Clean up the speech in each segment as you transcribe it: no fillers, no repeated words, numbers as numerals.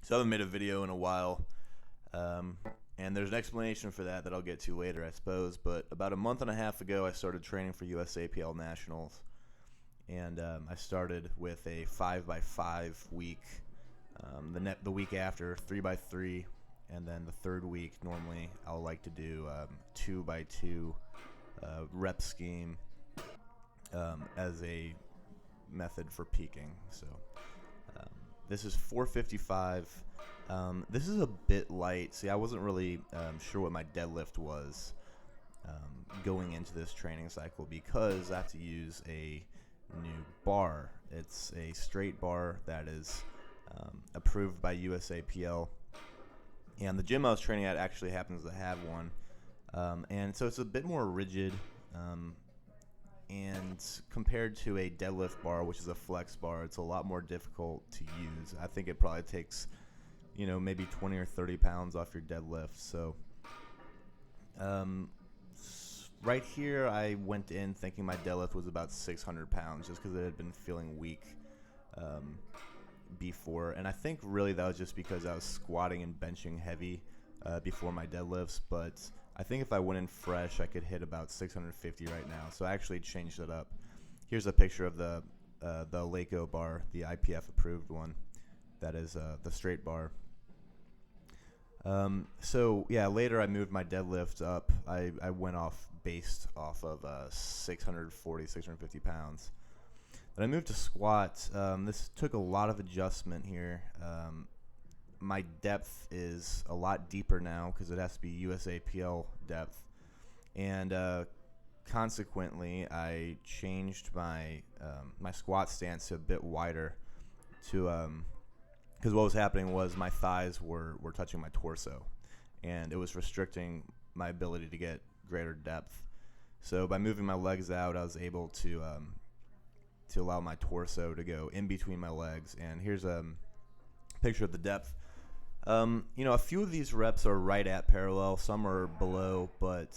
So I haven't made a video in a while, and there's an explanation for that I'll get to later, I suppose. But about a month and a half ago, I started training for USAPL Nationals, and I started with a 5x5 week. The week after, 3x3, and then the third week, normally I'll like to do 2x2 rep scheme as a method for peaking. So this is 455. This is a bit light. See, I wasn't really sure what my deadlift was going into this training cycle because I have to use a new bar. It's a straight bar that is approved by USAPL, and the gym I was training at actually happens to have one, and so it's a bit more rigid, and compared to a deadlift bar, which is a flex bar, it's a lot more difficult to use. I think it probably takes maybe 20 or 30 pounds off your deadlift. So right here I went in thinking my deadlift was about 600 pounds just because it had been feeling weak before, and I think really that was just because I was squatting and benching heavy before my deadlifts. But I think if I went in fresh, I could hit about 650 right now. So I actually changed it up. Here's a picture of the Laco bar, the IPF approved one. That is the straight bar. So yeah, later I moved my deadlift up. I went based off of 640, 650 pounds. Then I moved to squat. This took a lot of adjustment here. My depth is a lot deeper now because it has to be USAPL depth, and consequently, I changed my my squat stance a bit wider to because what was happening was my thighs were touching my torso, and it was restricting my ability to get greater depth. So by moving my legs out, I was able to allow my torso to go in between my legs. And here's a picture of the depth. A few of these reps are right at parallel, some are below, but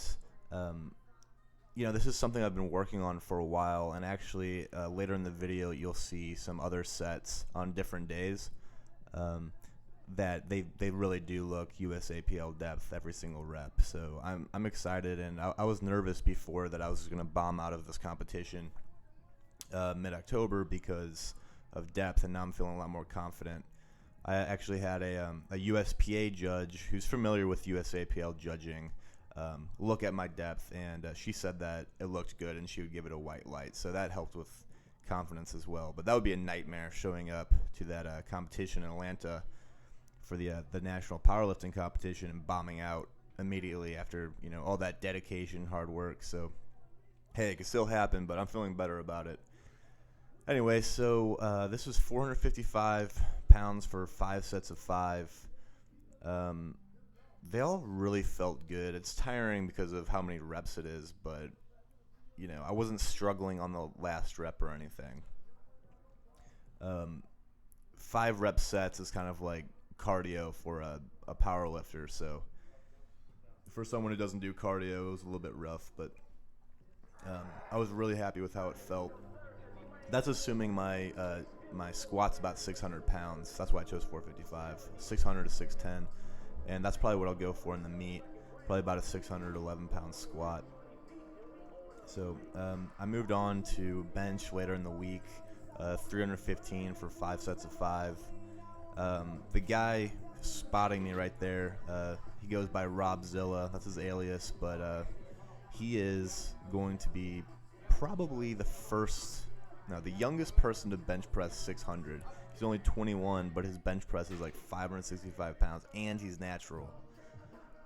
this is something I've been working on for a while, and actually later in the video you'll see some other sets on different days that they really do look USAPL depth every single rep. So I'm excited, and I was nervous before that I was going to bomb out of this competition mid-October because of depth, and now I'm feeling a lot more confident. I actually had a USPA judge who's familiar with USAPL judging look at my depth, and she said that it looked good and she would give it a white light. So that helped with confidence as well. But that would be a nightmare showing up to that competition in Atlanta for the national powerlifting competition and bombing out immediately after all that dedication, hard work. So hey, it can still happen, but I'm feeling better about it. Anyway, so this was 455 pounds for 5 sets of 5. They all really felt good. It's tiring because of how many reps it is, but I wasn't struggling on the last rep or anything. 5 rep sets is kind of like cardio for a power lifter. So for someone who doesn't do cardio, it was a little bit rough, but I was really happy with how it felt. That's assuming my squat's about 600 pounds. That's why I chose 455, 600 to 610. And that's probably what I'll go for in the meet, probably about a 611 pound squat. So I moved on to bench later in the week, 315 for 5 sets of 5. The guy spotting me right there, he goes by Robzilla, that's his alias, but he is going to be probably the youngest person to bench press 600. He's only 21, but his bench press is like 565 pounds, and he's natural.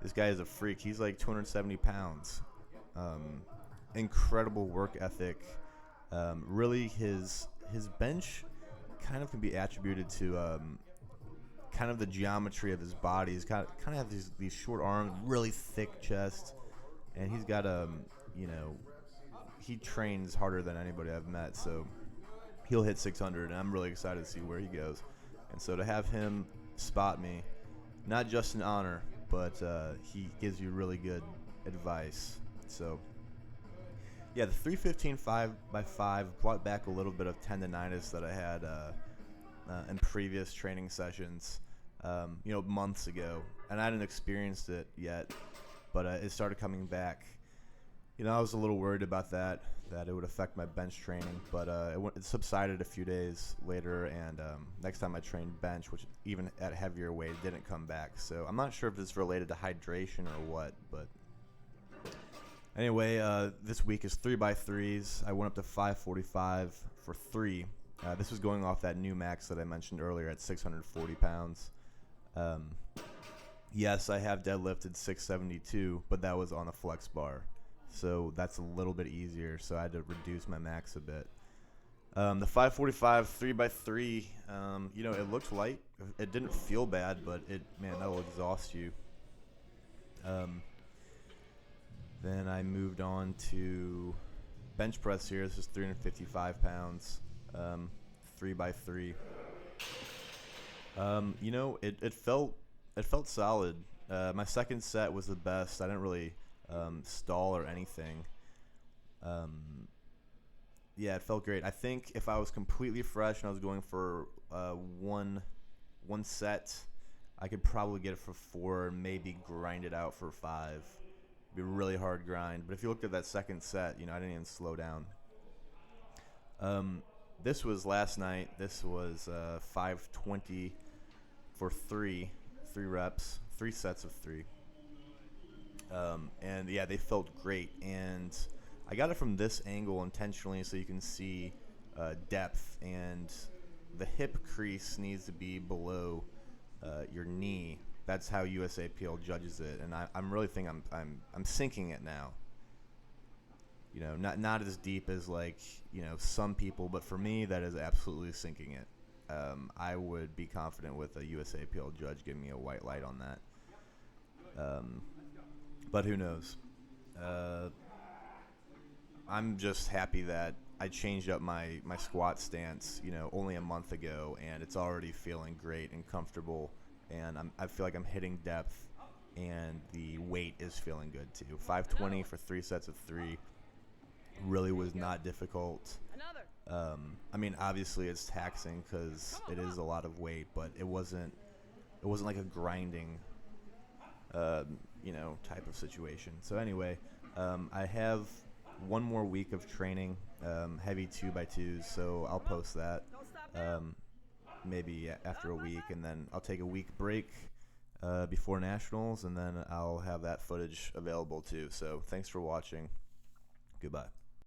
This guy is a freak. He's like 270 pounds. Incredible work ethic. Really, his bench kind of can be attributed to kind of the geometry of his body. He's kind of has these short arms, really thick chest, and he's got he trains harder than anybody I've met, so he'll hit 600, and I'm really excited to see where he goes. And so to have him spot me, not just an honor, but he gives you really good advice. So yeah, the 315 5x5 brought back a little bit of tendonitis that I had in previous training sessions. months ago, and I hadn't experienced it yet, but it started coming back. I was a little worried about that it would affect my bench training, but it subsided a few days later, and next time I trained bench, which even at heavier weight, it didn't come back. So I'm not sure if it's related to hydration or what, but anyway, this week is 3x3s. I went up to 545 for 3. This was going off that new max that I mentioned earlier at 640 pounds. Yes, I have deadlifted 672, but that was on a flex bar. So that's a little bit easier, so I had to reduce my max a bit. The 545 3x3, it looked light. It didn't feel bad, but that'll exhaust you. Then I moved on to bench press here. This is 355 pounds, 3x3. It felt solid. My second set was the best. I didn't really stall or anything. It felt great. I think if I was completely fresh and I was going for one set, I could probably get it for 4, maybe grind it out for 5. It'd be a really hard grind. But if you looked at that second set, I didn't even slow down. This was last night. This was 520 for 3 reps, 3 sets of 3. They felt great, and I got it from this angle intentionally so you can see depth, and the hip crease needs to be below your knee. That's how USAPL judges it, and I'm really think I'm sinking it now. Not as deep as some people, but for me that is absolutely sinking it. I would be confident with a USAPL judge giving me a white light on that. But who knows? I'm just happy that I changed up my squat stance, only a month ago, and it's already feeling great and comfortable, and I feel like I'm hitting depth, and the weight is feeling good too. 520 for 3 sets of 3 really was not difficult. Obviously it's taxing because it is a lot of weight, but it wasn't like a grinding type of situation. So anyway, I have one more week of training, heavy 2x2s, so I'll post that maybe after a week, and then I'll take a week break before nationals, and then I'll have that footage available too. So thanks for watching. Goodbye.